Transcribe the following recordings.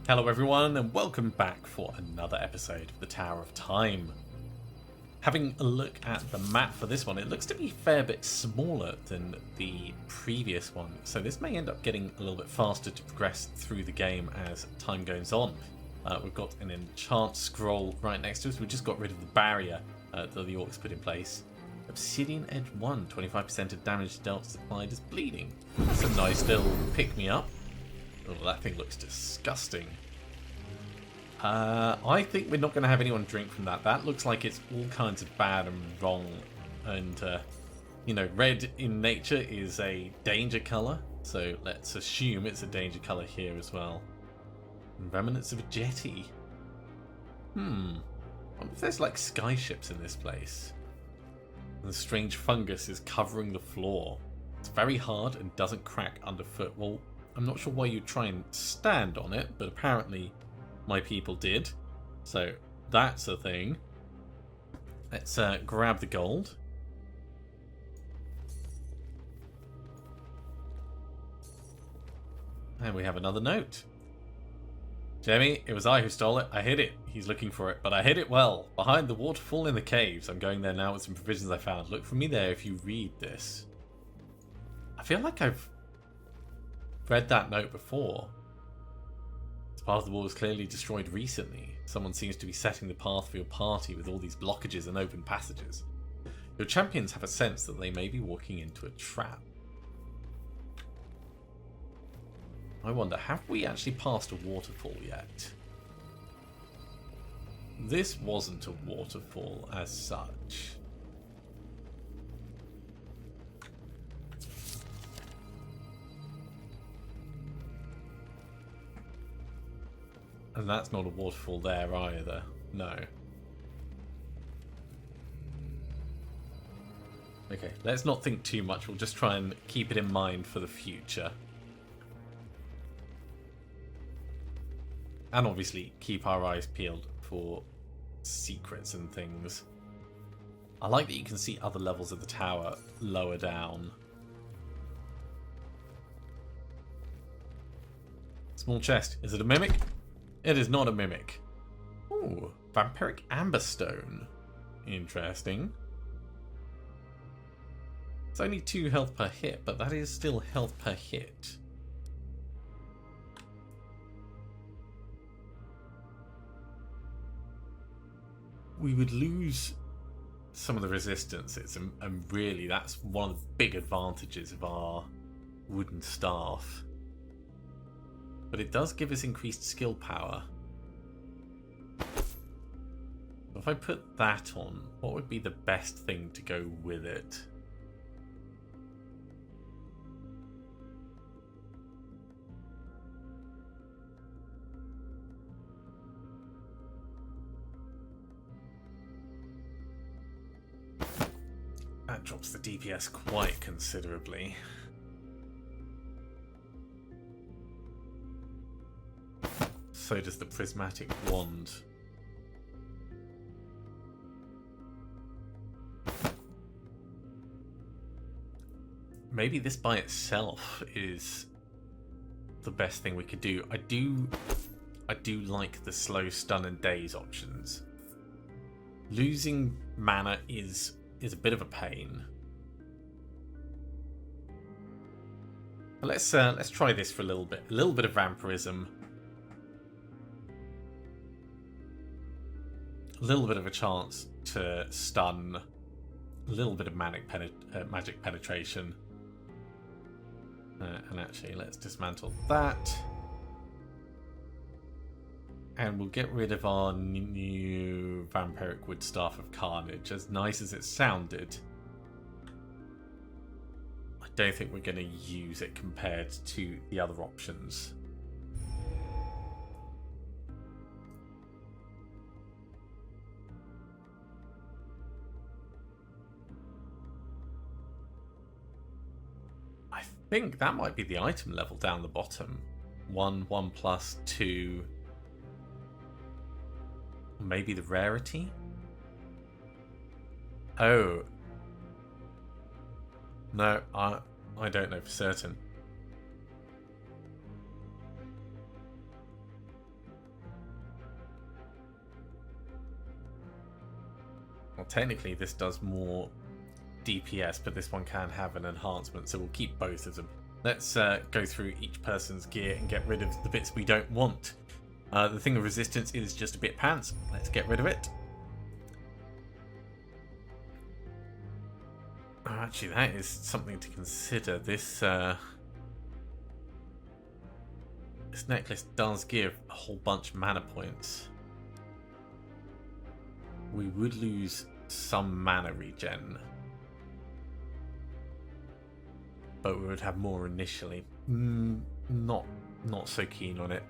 Hello everyone and welcome back for another episode of the Tower of Time. Having a look at the map for this one, it looks to be a fair bit smaller than the previous one, so this may end up getting a little bit faster to progress through the game as time goes on. We've got an enchant scroll right next to us. We just got rid of the barrier that the orcs put in place. Obsidian Edge 1, 25% of damage dealt supplied as bleeding. That's a nice little pick-me-up. Oh, that thing looks disgusting. I think we're not going to have anyone drink from that. That looks like it's all kinds of bad and wrong. And, red in nature is a danger colour. So let's assume it's a danger colour here as well. Remnants of a jetty. I wonder if there's like skyships in this place. And the strange fungus is covering the floor. It's very hard and doesn't crack underfoot. Well, I'm not sure why you'd try and stand on it, but apparently my people did. So that's a thing. Let's grab the gold. And we have another note. Jemmy, it was I who stole it. I hid it. He's looking for it, but I hid it well. Behind the waterfall in the caves. I'm going there now with some provisions I found. Look for me there if you read this. I feel like I've read that note before. This part of the wall was clearly destroyed recently. Someone seems to be setting the path for your party with all these blockages and open passages. Your champions have a sense that they may be walking into a trap. I wonder, have we actually passed a waterfall yet? This wasn't a waterfall as such. And that's not a waterfall there either. No. Okay, let's not think too much. We'll just try and keep it in mind for the future. And obviously keep our eyes peeled for secrets and things. I like that you can see other levels of the tower lower down. Small chest. Is it a mimic? It is not a mimic. Ooh, vampiric amberstone. Interesting. It's only 2 health per hit, but that is still health per hit. We would lose some of the resistances, and really that's one of the big advantages of our wooden staff. But it does give us increased skill power. If I put that on, what would be the best thing to go with it? That drops the DPS quite considerably. So does the prismatic wand. Maybe this by itself is the best thing we could do. I do like the slow stun and daze options. Losing mana is a bit of a pain. But let's try this for a little bit. A little bit of vampirism. A little bit of a chance to stun. A little bit of magic penetration. And actually, let's dismantle that. And we'll get rid of our new Vampiric Wood Staff of Carnage. As nice as it sounded, I don't think we're going to use it compared to the other options. I think that might be the item level down the bottom. 1 plus 2. Maybe the rarity? Oh. No, I don't know for certain. Well, technically this does more DPS, but this one can have an enhancement, so we'll keep both of them. Let's go through each person's gear and get rid of the bits we don't want. The thing of resistance is just a bit pants. Let's get rid of it. Oh, actually, that is something to consider. This necklace does give a whole bunch of mana points. We would lose some mana regen, but we would have more initially. Not so keen on it.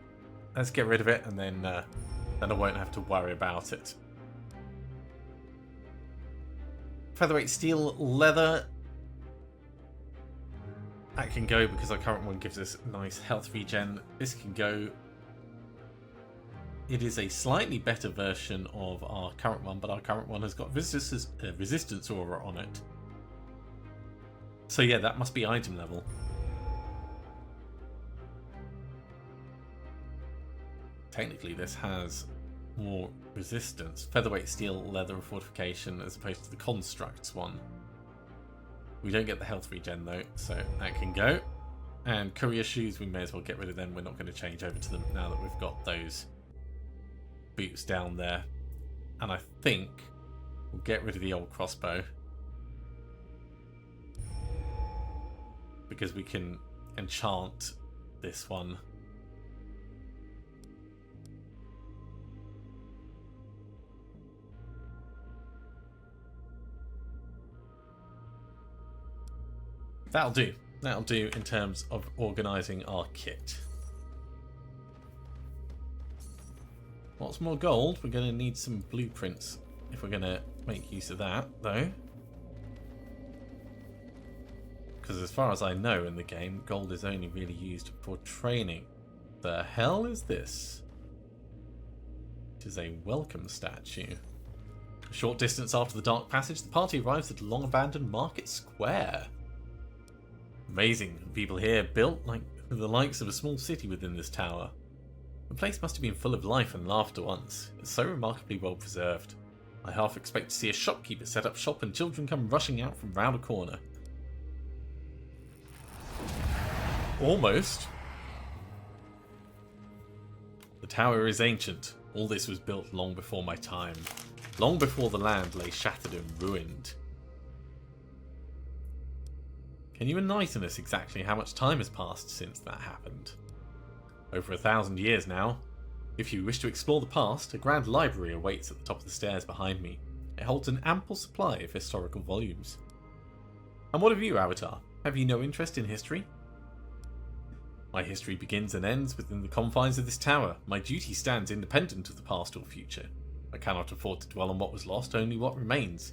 Let's get rid of it, and then I won't have to worry about it. Featherweight steel leather. That can go because our current one gives us nice health regen. This can go. It is a slightly better version of our current one, but our current one has got resistance aura on it. So yeah, that must be item level. Technically, this has more resistance. Featherweight steel leather fortification as opposed to the constructs one. We don't get the health regen though, so that can go. And courier shoes, we may as well get rid of them. We're not going to change over to them now that we've got those boots down there. And I think we'll get rid of the old crossbow, because we can enchant this one. That'll do. That'll do in terms of organising our kit. Lots more gold. We're going to need some blueprints if we're going to make use of that, though. Because as far as I know in the game, gold is only really used for training. The hell is this? It is a welcome statue. A short distance after the dark passage, the party arrives at a long-abandoned market square. Amazing. People here built like the likes of a small city within this tower. The place must have been full of life and laughter once. It's so remarkably well preserved. I half expect to see a shopkeeper set up shop and children come rushing out from round a corner. Almost. The tower is ancient. All this was built long before my time. Long before the land lay shattered and ruined. Can you enlighten us exactly how much time has passed since that happened? Over 1,000 years now. If you wish to explore the past, a grand library awaits at the top of the stairs behind me. It holds an ample supply of historical volumes. And what of you, Avatar? Have you no interest in history? My history begins and ends within the confines of this tower. My duty stands independent of the past or future. I cannot afford to dwell on what was lost, only what remains.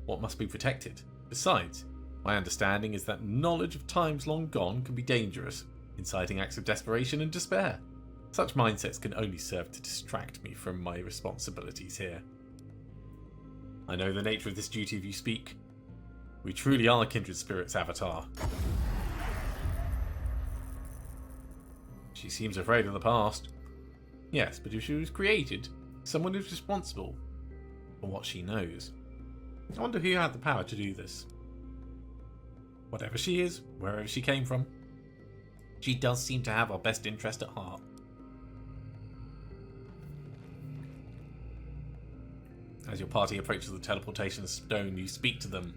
What must be protected. Besides, my understanding is that knowledge of times long gone can be dangerous, inciting acts of desperation and despair. Such mindsets can only serve to distract me from my responsibilities here. I know the nature of this duty of you speak. We truly are kindred spirits, Avatar. She seems afraid of the past. Yes, but if she was created, someone is responsible for what she knows. I wonder who had the power to do this. Whatever she is, wherever she came from, she does seem to have our best interest at heart. As your party approaches the teleportation stone, you speak to them.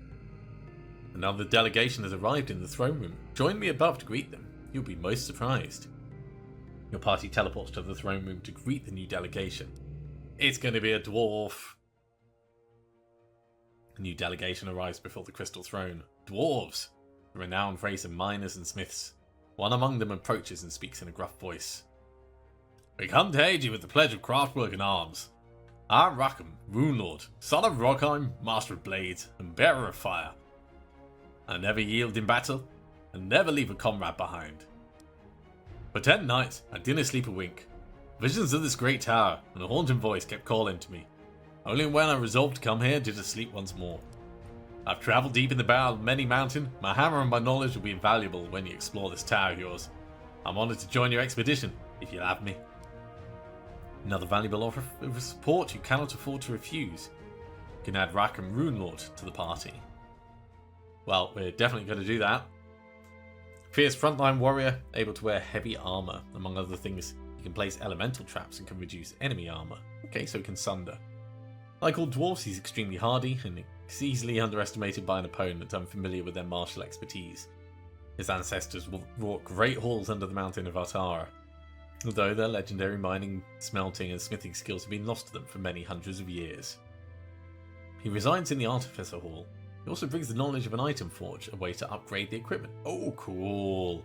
Another delegation has arrived in the throne room. Join me above to greet them. You'll be most surprised. Your party teleports to the throne room to greet the new delegation. It's going to be a dwarf. A new delegation arrives before the crystal throne. Dwarves! A renowned race of miners and smiths. One among them approaches and speaks in a gruff voice. We come to aid you with the pledge of craftwork and arms. I'm Rackham, Rune Lord, son of Rockheim, master of blades, and bearer of fire. I never yield in battle, and never leave a comrade behind. For 10 nights, I didn't sleep a wink. Visions of this great tower, and a haunting voice kept calling to me. Only when I resolved to come here did I sleep once more. I've travelled deep in the barrel of many mountain. My hammer and my knowledge will be invaluable when you explore this tower of yours. I'm honoured to join your expedition, if you'll have me. Another valuable offer of support you cannot afford to refuse. You can add Rackham Runelord to the party. Well, we're definitely going to do that. Fierce frontline warrior, able to wear heavy armor. Among other things, he can place elemental traps and can reduce enemy armor. Okay, so he can sunder. Like all dwarves, he's extremely hardy and is easily underestimated by an opponent unfamiliar with their martial expertise. His ancestors wrought great halls under the mountain of Altara, although their legendary mining, smelting and smithing skills have been lost to them for many hundreds of years. He resides in the Artificer Hall. He also brings the knowledge of an item forge, a way to upgrade the equipment. Oh, cool.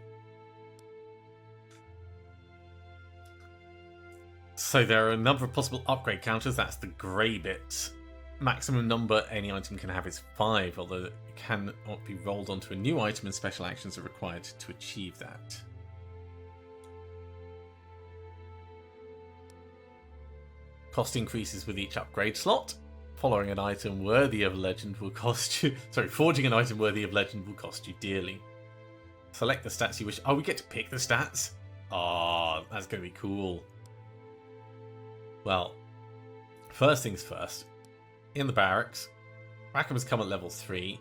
So there are a number of possible upgrade counters. That's the grey bit. Maximum number any item can have is 5, although it cannot be rolled onto a new item and special actions are required to achieve that. Cost increases with each upgrade slot. Following an item worthy of legend will cost you... Sorry, forging an item worthy of legend will cost you dearly. Select the stats you wish... Oh, we get to pick the stats? Oh, that's going to be cool. Well, first things first. In the barracks, Rackham has come at level 3.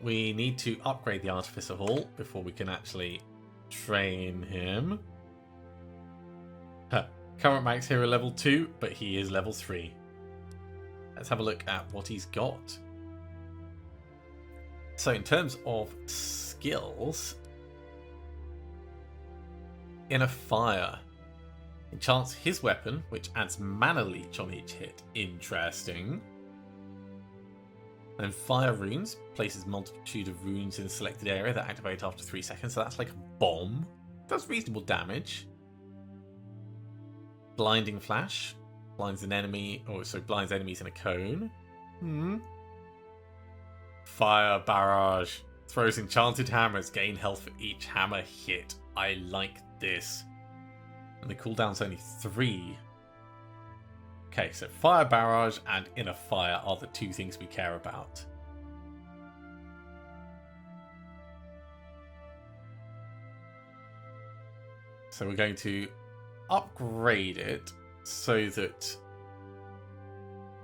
We need to upgrade the Artificer Hall before we can actually train him. Current max hero level 2, but he is level 3. Let's have a look at what he's got. So in terms of skills, Inner Fire enchants his weapon, which adds mana leech on each hit. Interesting. And Fire Runes places multitude of runes in a selected area that activate after 3 seconds, so that's like a bomb. Does reasonable damage. Blinding Flash blinds an enemy, or so blinds enemies in a cone. Fire Barrage throws enchanted hammers, gain health for each hammer hit. I like this. And the cooldown's only 3. Okay, so Fire Barrage and Inner Fire are the 2 things we care about. So we're going to upgrade it so that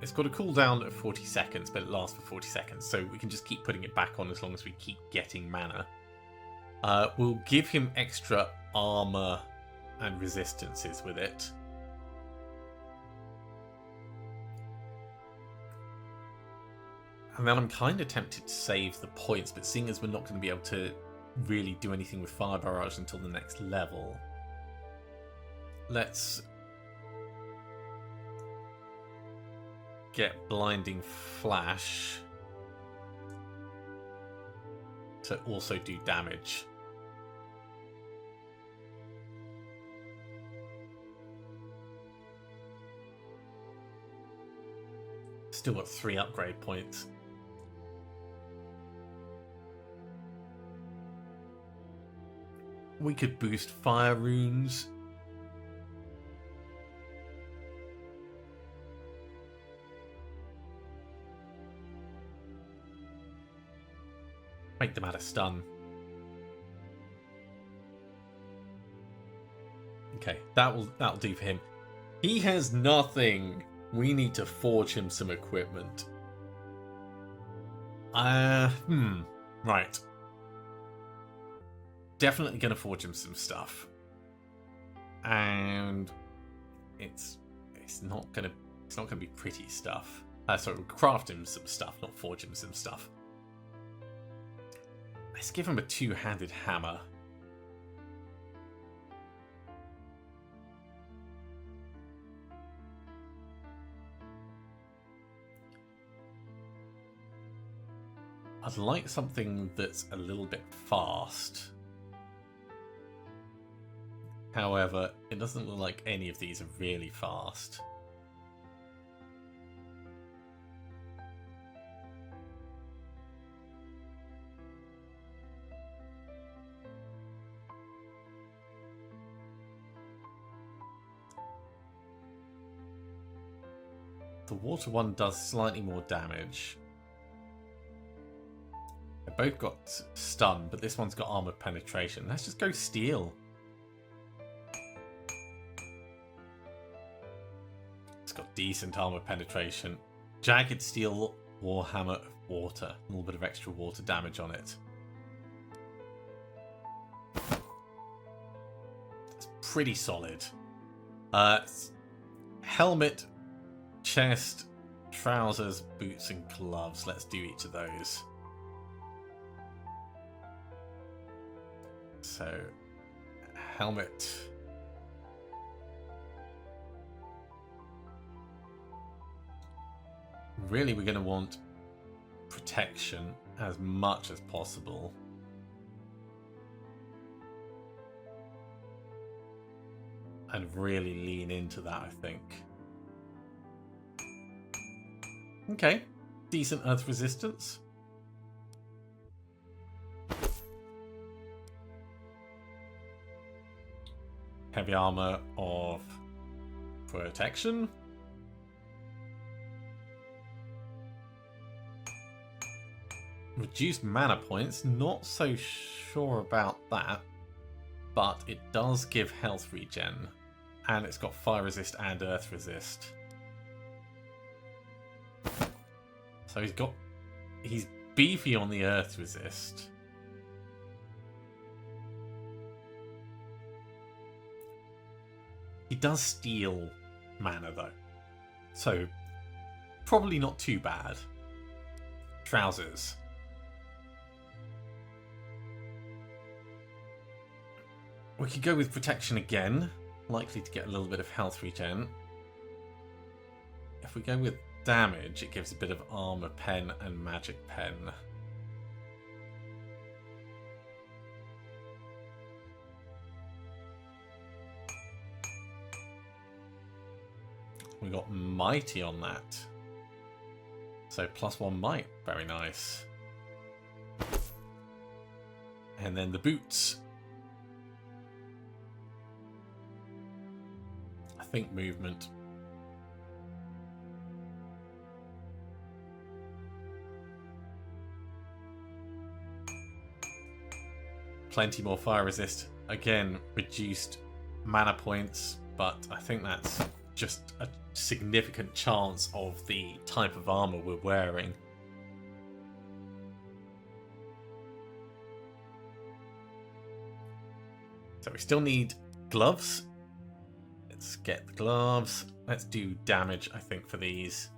it's got a cooldown of 40 seconds, but it lasts for 40 seconds, so we can just keep putting it back on as long as we keep getting mana. We'll give him extra armor and resistances with it. And then I'm kind of tempted to save the points, but seeing as we're not going to be able to really do anything with Fire Barrage until the next level, let's get Blinding Flash to also do damage. Still got 3 upgrade points. We could boost Fire Runes. Make them out of stun. Okay, that'll do for him. He has nothing. We need to forge him some equipment. Right. Definitely gonna forge him some stuff. And it's not gonna be pretty stuff. Sorry, we'll craft him some stuff, not forge him some stuff. Let's give him a 2-handed hammer. I'd like something that's a little bit fast. However, it doesn't look like any of these are really fast. The water one does slightly more damage. They both got stun, but this one's got armor penetration. Let's just go steel. It's got decent armor penetration. Jagged Steel Warhammer of Water. A little bit of extra water damage on it. It's pretty solid. Helmet, chest, trousers, boots, and gloves. Let's do each of those. So, helmet. Really, we're going to want protection as much as possible. And really lean into that, I think. Okay, decent earth resistance. Heavy armor of protection. Reduced mana points, not so sure about that, but it does give health regen, and it's got fire resist and earth resist. So he's beefy on the earth resist. He does steal mana though, so probably not too bad. Trousers. We could go with protection again, likely to get a little bit of health regen. If we go with damage, it gives a bit of armor pen and magic pen. We got mighty on that. So +1 might, very nice. And then the boots. I think movement. Plenty more fire resist. Again, reduced mana points, but I think that's just a significant chance of the type of armor we're wearing. So we still need gloves. Let's get the gloves. Let's do damage, I think, for these.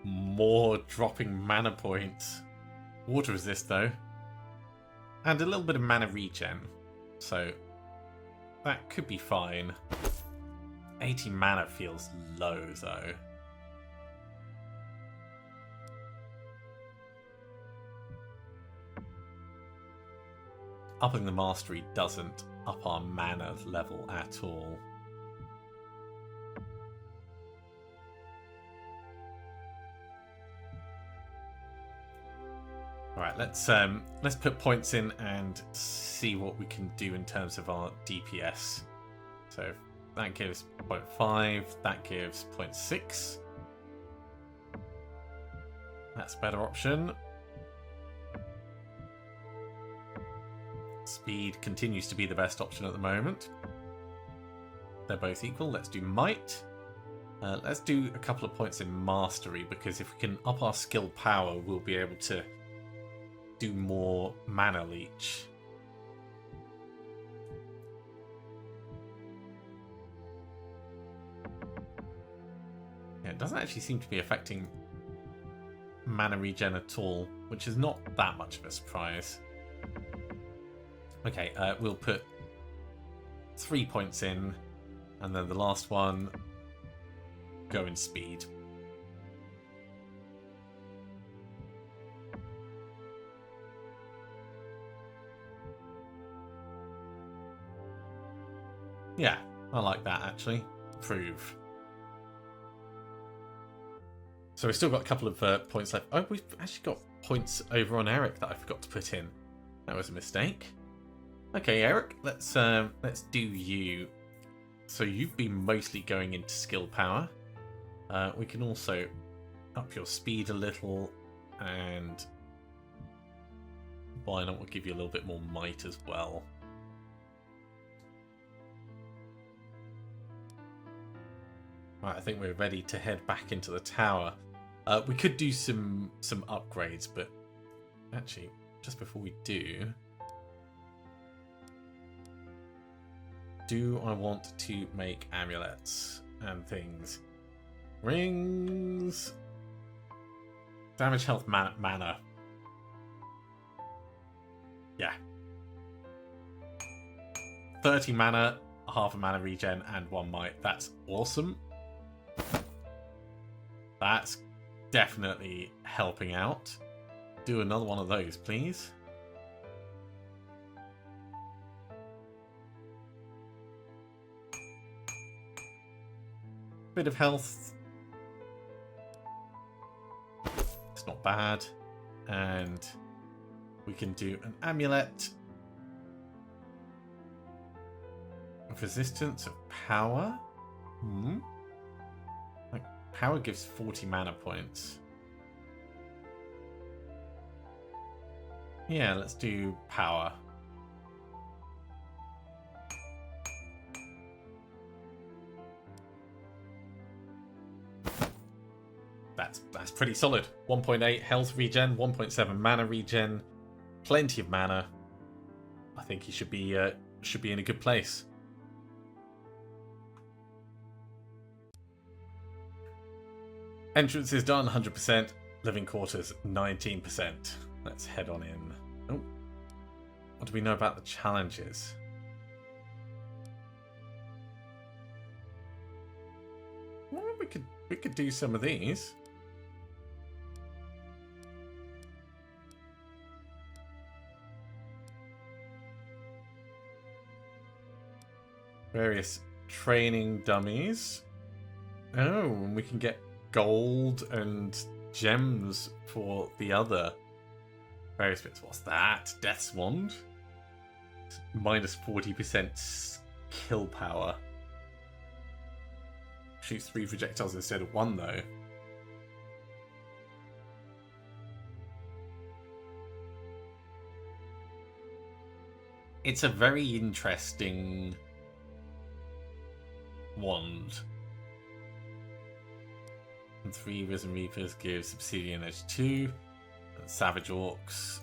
More dropping mana points. Water resist though. And a little bit of mana regen. So that could be fine. 80 mana feels low though. Upping the mastery doesn't up our mana level at all. Alright, let's put points in and see what we can do in terms of our DPS. So that gives 0.5, that gives 0.6. That's a better option. Speed continues to be the best option at the moment. They're both equal. Let's do might. Let's do a couple of points in mastery, because if we can up our skill power, we'll be able to do more mana leech. Yeah, it doesn't actually seem to be affecting mana regen at all, which is not that much of a surprise. Okay, we'll put 3 points in, and then the last one go in speed. Yeah, I like that actually. Improve. So we've still got a couple of points left. Oh, we've actually got points over on Eric that I forgot to put in. That was a mistake. Okay, Eric, let's do you. So you've been mostly going into skill power. We can also up your speed a little and Why not? We'll give you a little bit more might as well. Right, I think we're ready to head back into the tower. We could do some upgrades, but actually, just before we do I want to make amulets and things? Rings, damage, health, mana. Yeah. 30 mana, half a mana regen, and 1 might. That's awesome. That's definitely helping out. Do another one of those, please. Bit of health. It's not bad. And we can do an amulet of resistance of power. Like, power gives 40 mana points. Yeah, let's do power. That's pretty solid. 1.8 health regen, 1.7 mana regen, plenty of mana. I think he should be in a good place. Entrance is done, 100%. Living quarters, 19%. Let's head on in. Oh, what do we know about the challenges? Well, we could do some of these. Various training dummies. Oh, and we can get gold and gems for the other various bits. What's that? Death's Wand. Minus 40% kill power. Shoots 3 projectiles instead of 1 though. It's a very interesting wand. And 3 Risen Reapers gives Obsidian Edge 2. And Savage Orcs.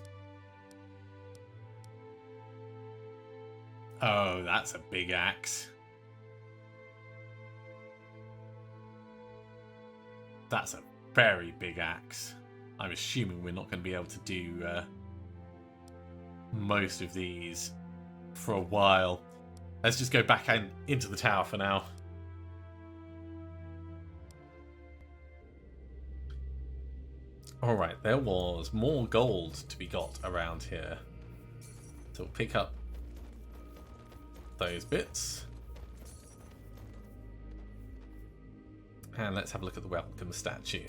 Oh, that's a big axe. That's a very big axe. I'm assuming we're not going to be able to do most of these for a while. Let's just go back into the tower for now. Alright, there was more gold to be got around here. So we'll pick up those bits. And let's have a look at the welcome statue.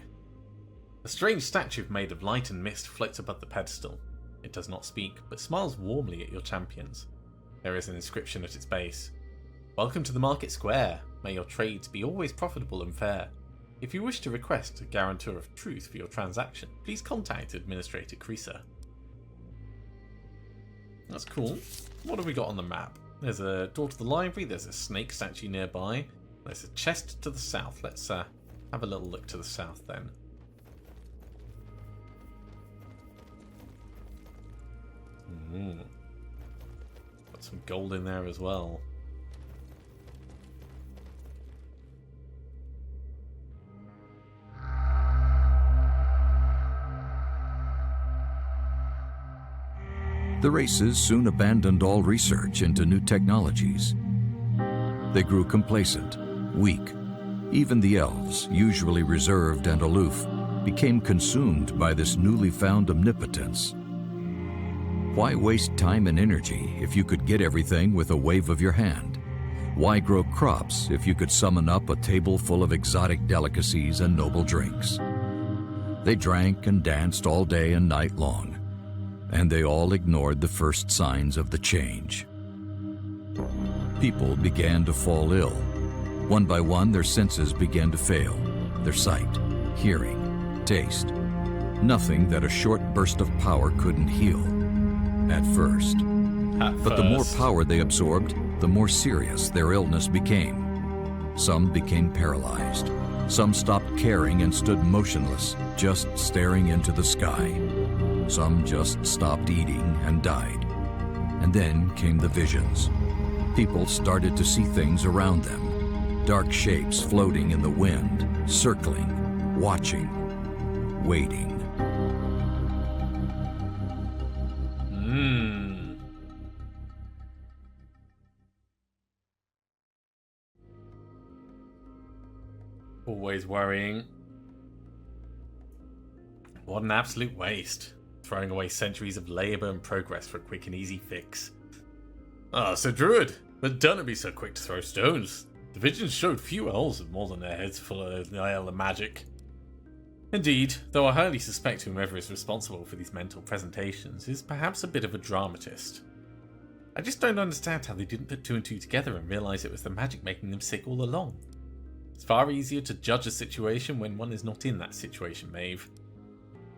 A strange statue made of light and mist floats above the pedestal. It does not speak, but smiles warmly at your champions. There is an inscription at its base. Welcome to the market square. May your trades be always profitable and fair. If you wish to request a guarantor of truth for your transaction, please contact Administrator Creaser. That's cool. What have we got on the map? There's a door to the library, there's a snake statue nearby, there's a chest to the south. Let's have a little look to the south then. Got some gold in there as well. The races soon abandoned all research into new technologies. They grew complacent, weak. Even the elves, usually reserved and aloof, became consumed by this newly found omnipotence. Why waste time and energy if you could get everything with a wave of your hand? Why grow crops if you could summon up a table full of exotic delicacies and noble drinks? They drank and danced all day and night long. And they all ignored the first signs of the change. People began to fall ill. One by one, their senses began to fail. Their sight, hearing, taste. Nothing that a short burst of power couldn't heal. at first. But the more power they absorbed, the more serious their illness became. Some became paralyzed. Some stopped caring and stood motionless, just staring into the sky. Some just stopped eating and died. And then came the visions. People started to see things around them. Dark shapes floating in the wind, circling, watching, waiting. Always worrying. What an absolute waste. Throwing away centuries of labour and progress for a quick and easy fix. Ah, Sir Druid, but don't be so quick to throw stones. The visions showed few elves with more than their heads full of the magic. Indeed, though I highly suspect whomever is responsible for these mental presentations is perhaps a bit of a dramatist. I just don't understand how they didn't put two and two together and realise it was the magic making them sick all along. It's far easier to judge a situation when one is not in that situation, Maeve.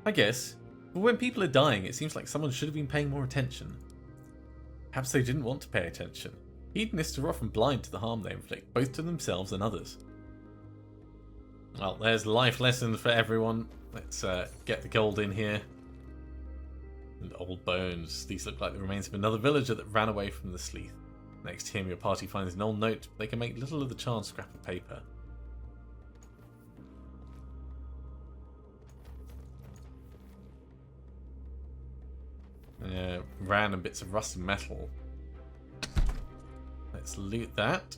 I guess, but when people are dying, it seems like someone should have been paying more attention. Perhaps they didn't want to pay attention. Hedonists are often blind to the harm they inflict, both to themselves and others. Well, there's life lessons for everyone. Let's get the gold in here. And old bones. These look like the remains of another villager that ran away from the Sleeth. Next to him, your party finds an old note. They can make little of the charred scrap of paper. Random bits of rusted metal. Let's loot that.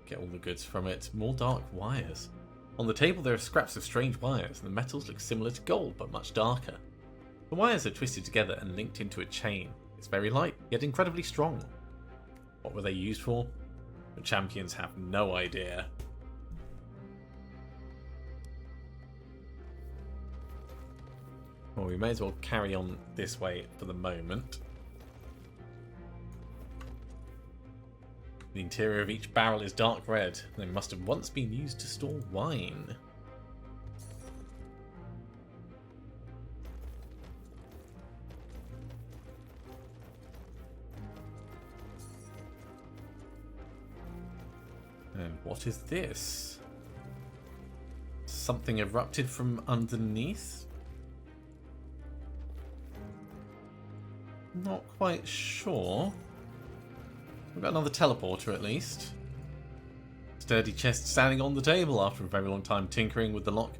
Get all the goods from it. More dark wires. On the table there are scraps of strange wires, and the metals look similar to gold, but much darker. The wires are twisted together and linked into a chain. It's very light, yet incredibly strong. What were they used for? The champions have no idea. Well, we may as well carry on this way for the moment. The interior of each barrel is dark red. They must have once been used to store wine. And what is this? Something erupted from underneath? Not quite sure. We've got another teleporter at least. Sturdy chest standing on the table after a very long time tinkering with the lock.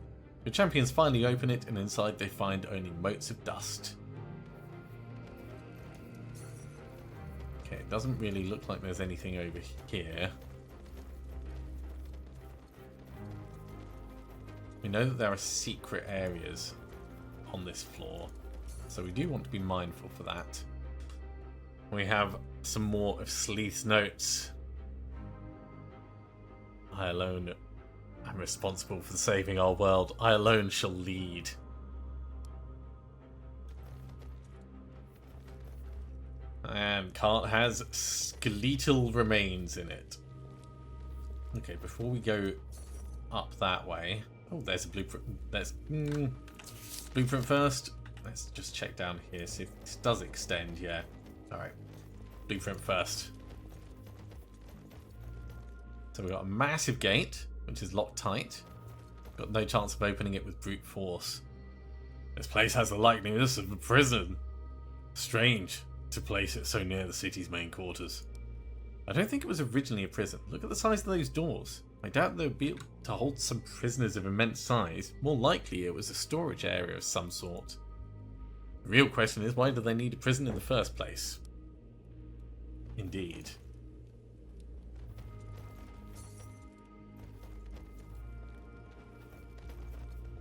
Your champions finally open it, and inside they find only motes of dust. Okay, it doesn't really look like there's anything over here. We know that there are secret areas on this floor, so we do want to be mindful for that. We have some more of Sleeth's notes. I alone am responsible for saving our world. I alone shall lead. And cart has skeletal remains in it. Okay, before we go up that way... Oh, there's a blueprint. There's blueprint first. Let's just check down here, see if this does extend. Yeah. Alright. Blueprint first. So we've got a massive gate, which is locked tight. Got no chance of opening it with brute force. This place has the likeness of a prison. Strange to place it so near the city's main quarters. I don't think it was originally a prison. Look at the size of those doors. I doubt they would be able to hold some prisoners of immense size. More likely it was a storage area of some sort. The real question is, why do they need a prison in the first place? Indeed.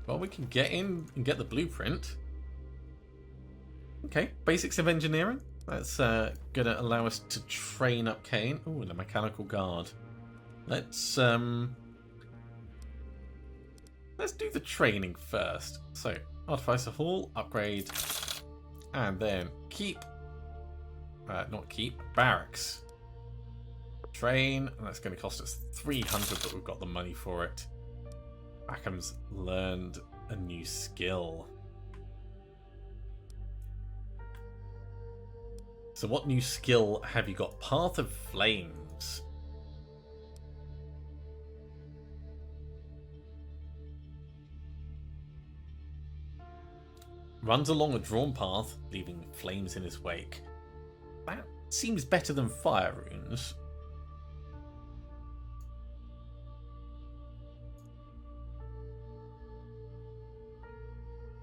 Well, we can get in and get the blueprint. Okay, basics of engineering. That's going to allow us to train up Kane. Oh, and a mechanical guard. Let's do the training first. So, Artificer Hall, upgrade, and then barracks. Train, and that's going to cost us 300, but we've got the money for it. Rackham's learned a new skill. So what new skill have you got? Path of Flames. Runs along a drawn path, leaving flames in his wake. That seems better than fire runes.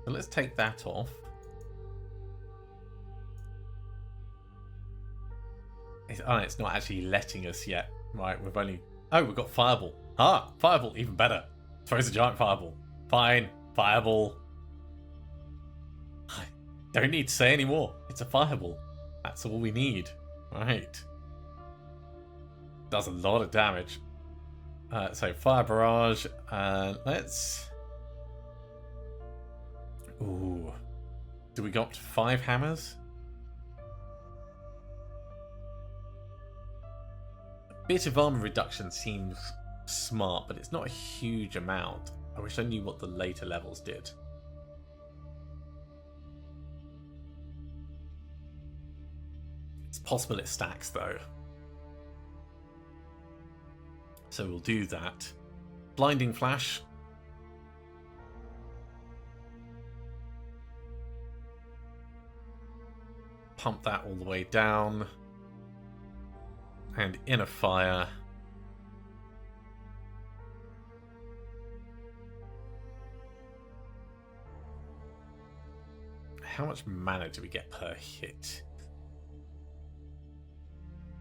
So let's take that off. It's not actually letting us yet. Right, we've only... Oh, we've got Fireball. Ah, Fireball, even better. Throws a giant Fireball. Fine, Fireball. I don't need to say any more. It's a Fireball. That's all we need. Right. Does a lot of damage. So, Fire Barrage. Let's... Ooh. Do we go up to 5 hammers? Bit of armor reduction seems smart, but it's not a huge amount. I wish I knew what the later levels did. It's possible it stacks though. So we'll do that. Blinding Flash. Pump that all the way down. And Inner Fire. How much mana do we get per hit?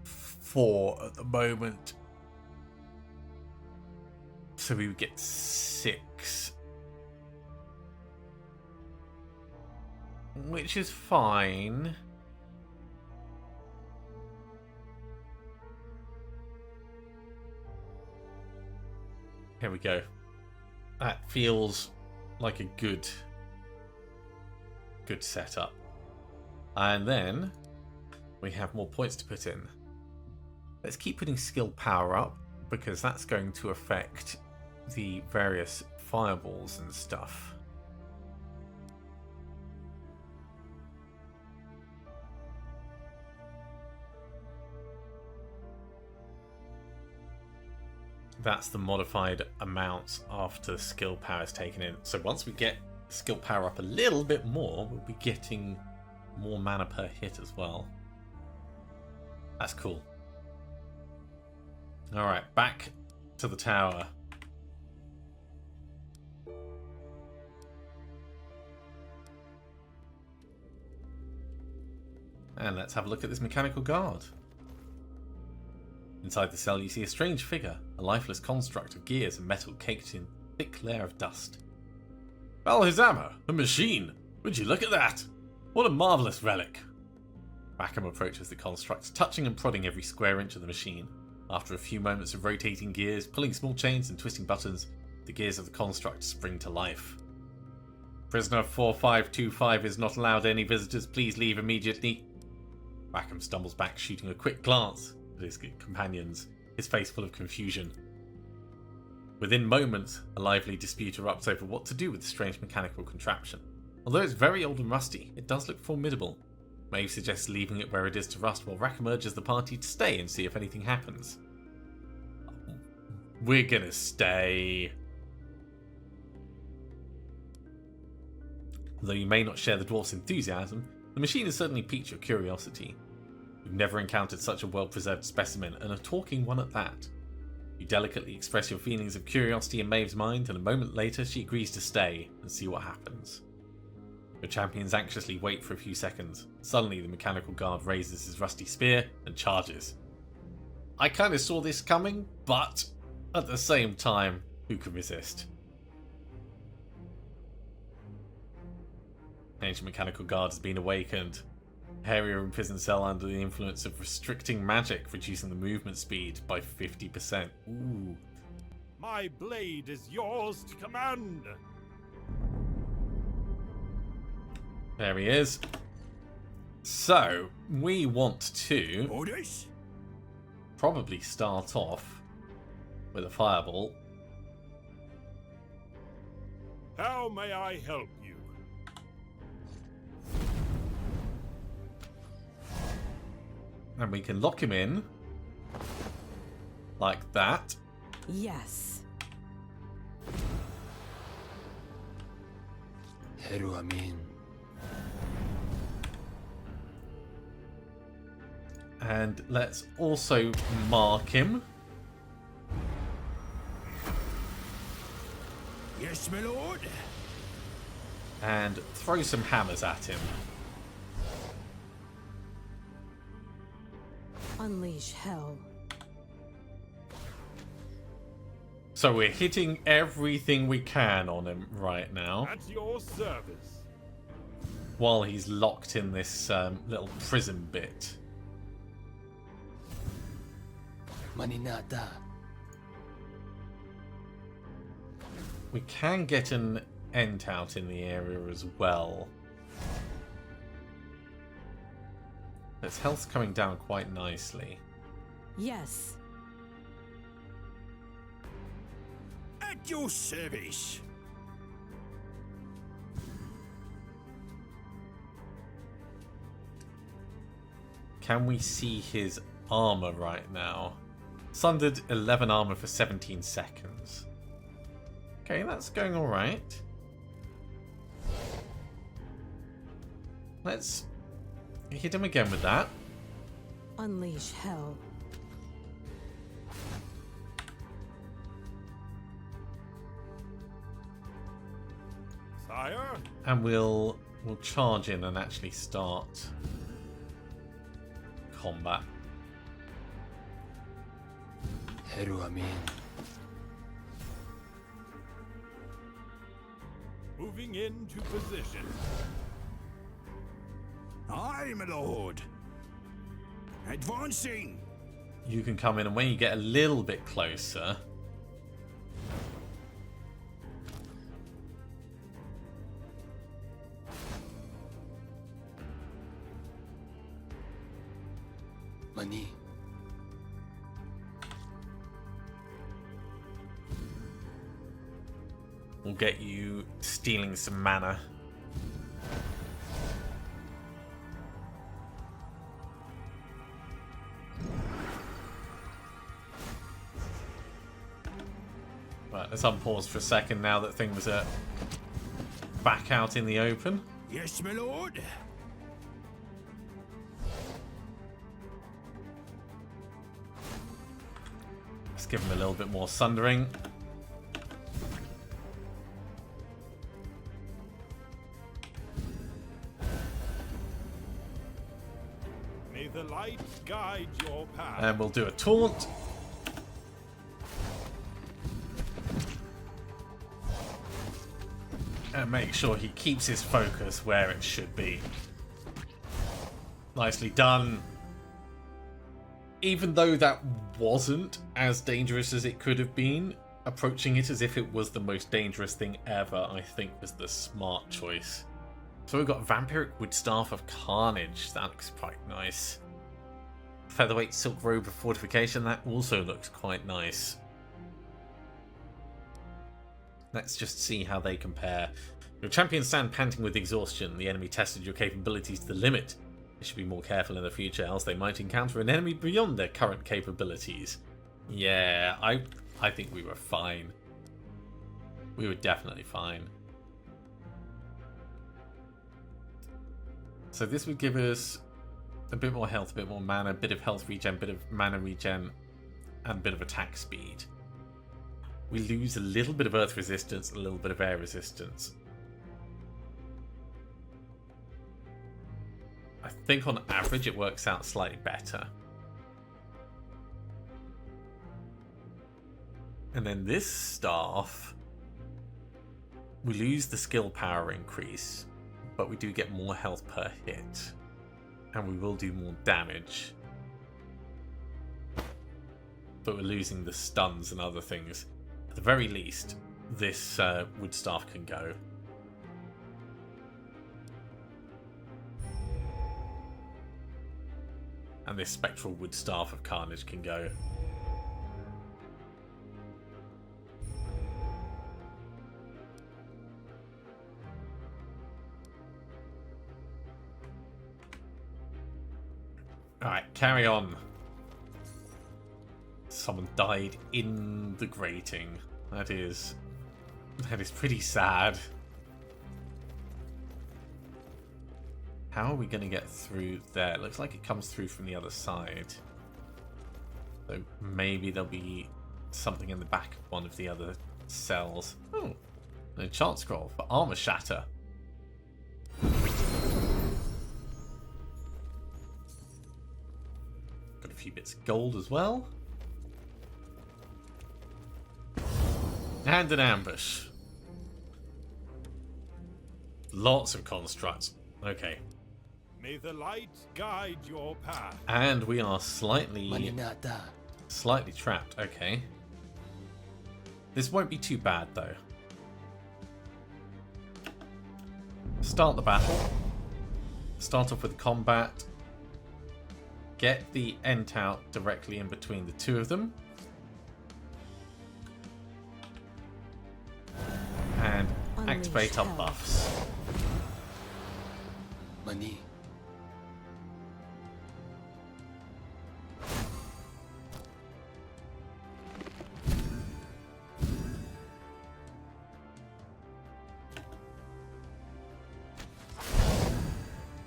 4 at the moment. So we would get 6. Which is fine. Here we go. That feels like a good setup. And then we have more points to put in. Let's keep putting skill power up because that's going to affect the various fireballs and stuff. That's the modified amount after skill power is taken in. So once we get skill power up a little bit more, we'll be getting more mana per hit as well. That's cool. Alright, back to the tower. And let's have a look at this mechanical guard. Inside the cell you see a strange figure, a lifeless construct of gears and metal caked in a thick layer of dust. Valhizama, a machine! Would you look at that? What a marvellous relic! Rackham approaches the construct, touching and prodding every square inch of the machine. After a few moments of rotating gears, pulling small chains and twisting buttons, the gears of the construct spring to life. Prisoner 4525 is not allowed any visitors. Please leave immediately. Rackham stumbles back, shooting a quick glance at his companions, his face full of confusion. Within moments, a lively dispute erupts over what to do with the strange mechanical contraption. Although it's very old and rusty, it does look formidable. Maeve suggests leaving it where it is to rust while Rackham urges the party to stay and see if anything happens. We're gonna stay. Though you may not share the dwarf's enthusiasm, the machine has certainly piqued your curiosity. You've never encountered such a well-preserved specimen, and a talking one at that. You delicately express your feelings of curiosity in Maeve's mind, and a moment later she agrees to stay and see what happens. Your champions anxiously wait for a few seconds. Suddenly the mechanical guard raises his rusty spear and charges. I kind of saw this coming, but at the same time, who can resist? Ancient mechanical guard has been awakened. Harrier imprisoned cell under the influence of restricting magic, reducing the movement speed by 50%. Ooh. My blade is yours to command. There he is. So, we want to Orders? probably start off with a fireball. How may I help you? And we can lock him in. Like that. Yes. Heru Amin. And let's also mark him. Yes, my lord. And throw some hammers at him. Unleash hell. So we're hitting everything we can on him right now. At your service. While he's locked in this little prison bit. Maninata. We can get an Ent out in the area as well. His health's coming down quite nicely. Yes. At your service. Can we see his armor right now? Sundered 11 armor for 17 seconds. Okay, that's going alright. Let's hit him again with that. Unleash hell. Sire? And we'll charge in and actually start combat. Heru Amin. Moving into position. Aye, my lord. Advancing. You can come in, and when you get a little bit closer, Mani. we'll get you stealing some mana. Right, let's unpause for a second now that things are back out in the open. Yes, my lord. Let's give him a little bit more sundering. May the light guide your path. And we'll do a taunt. And make sure he keeps his focus where it should be. Nicely done. Even though that wasn't as dangerous as it could have been, approaching it as if it was the most dangerous thing ever, I think, was the smart choice. So we've got Vampiric Woodstaff of Carnage. That looks quite nice. Featherweight Silk Robe of Fortification. That also looks quite nice. Let's just see how they compare. Your champions stand panting with exhaustion. The enemy tested your capabilities to the limit. You should be more careful in the future, else they might encounter an enemy beyond their current capabilities. Yeah, I think we were fine. We were definitely fine. So this would give us a bit more health, a bit more mana, a bit of health regen, a bit of mana regen, and a bit of attack speed. We lose a little bit of earth resistance, a little bit of air resistance. I think on average it works out slightly better. And then this staff, we lose the skill power increase, but we do get more health per hit. And we will do more damage. But we're losing the stuns and other things. At the very least, this wood staff can go. And this spectral wood staff of Carnage can go. Alright, carry on. Someone died in the grating. That is pretty sad. How are we going to get through there? It looks like it comes through from the other side. So maybe there'll be something in the back of one of the other cells. Oh, an enchant scroll for armor shatter. Got a few bits of gold as well. And an ambush. Lots of constructs. Okay. May the light guide your path. And we are slightly Maninata. trapped. Okay. This won't be too bad though. Start the battle. Start off with combat. Get the Ent out directly in between the two of them. And activate our buffs. Mani.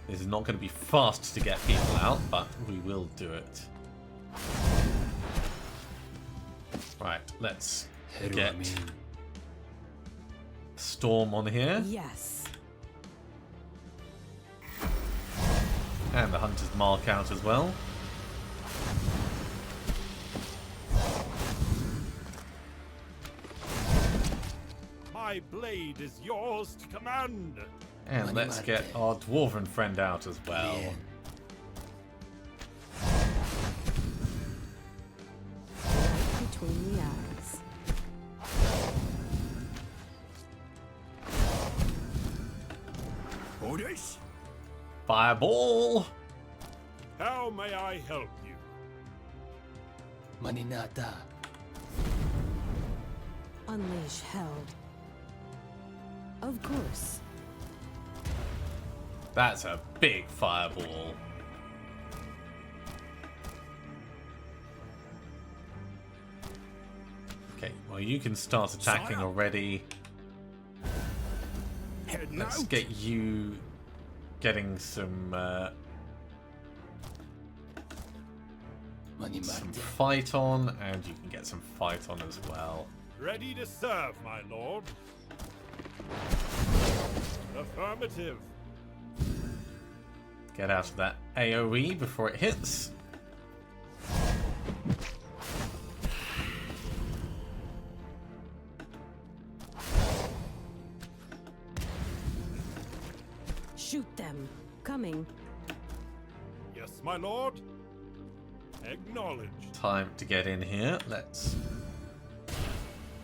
This is not going to be fast to get people out, but we will do it. Right, let's get Storm on here. Yes. And the Hunter's Mark out as well. My blade is yours to command. And let's get our Dwarven friend out as well. Bien. Between the eyes. Orders? Fireball! How may I help you? Maninata. Unleash hell. Of course. That's a big fireball. Okay, well you can start attacking Sire. already. Heading Let's out. get you getting some Mani Marte. fight on, and you can get some fight on as well. Ready to serve, my lord. Affirmative. Get out of that AoE before it hits. Shoot them. Coming. Yes, my lord. Acknowledged. Time to get in here. Let's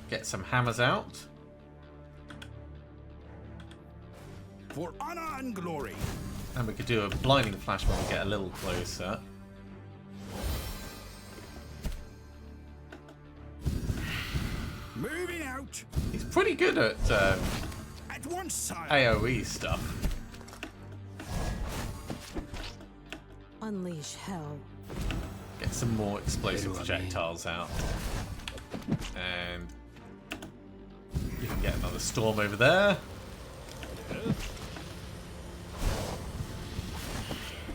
get some hammers out. For honor and glory. And we could do a blinding flash when we get a little closer. Moving out. He's pretty good at At once, sire. AoE stuff. Unleash hell. Get some more explosive projectiles out. And you can get another storm over there.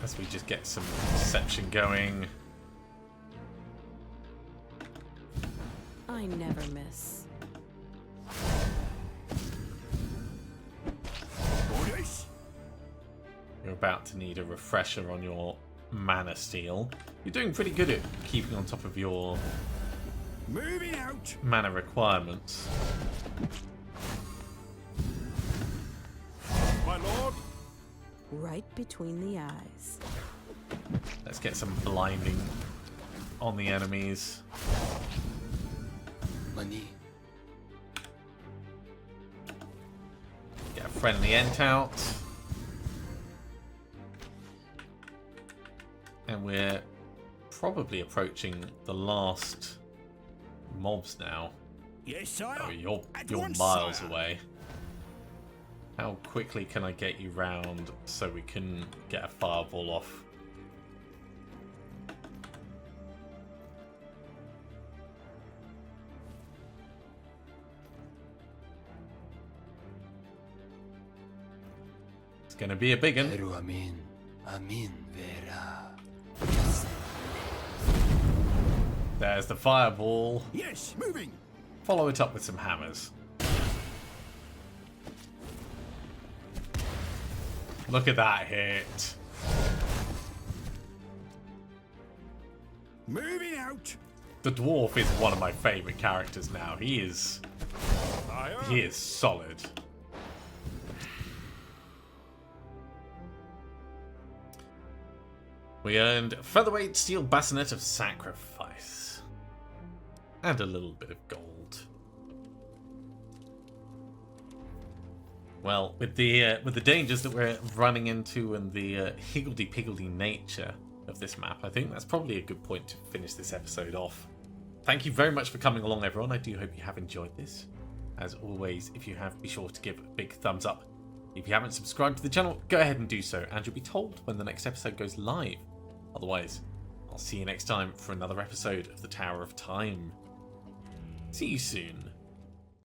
As we just get some deception going. I never miss. Orders? You're about to need a refresher on your mana steal. You're doing pretty good at keeping on top of your Moving out. mana requirements. My lord. Right between the eyes. Let's get some blinding on the enemies. Mani. Get a friendly Ent out. And we're probably approaching the last mobs now. Yes, sire. Oh, you're At you're once, miles sire. away. How quickly can I get you round so we can get a fireball off? It's gonna be a big one. Heru amin. Amin vera. There's the fireball. Yes, moving. Follow it up with some hammers. Look at that hit. Moving out. The dwarf is one of my favourite characters now. He is solid. We earned Featherweight Steel Bassinet of Sacrifice. And a little bit of gold. Well, with the dangers that we're running into and the higgledy-piggledy nature of this map, I think that's probably a good point to finish this episode off. Thank you very much for coming along, everyone. I do hope you have enjoyed this. As always, if you have, be sure to give a big thumbs up. If you haven't subscribed to the channel, go ahead and do so, and you'll be told when the next episode goes live. Otherwise, I'll see you next time for another episode of the Tower of Time. See you soon.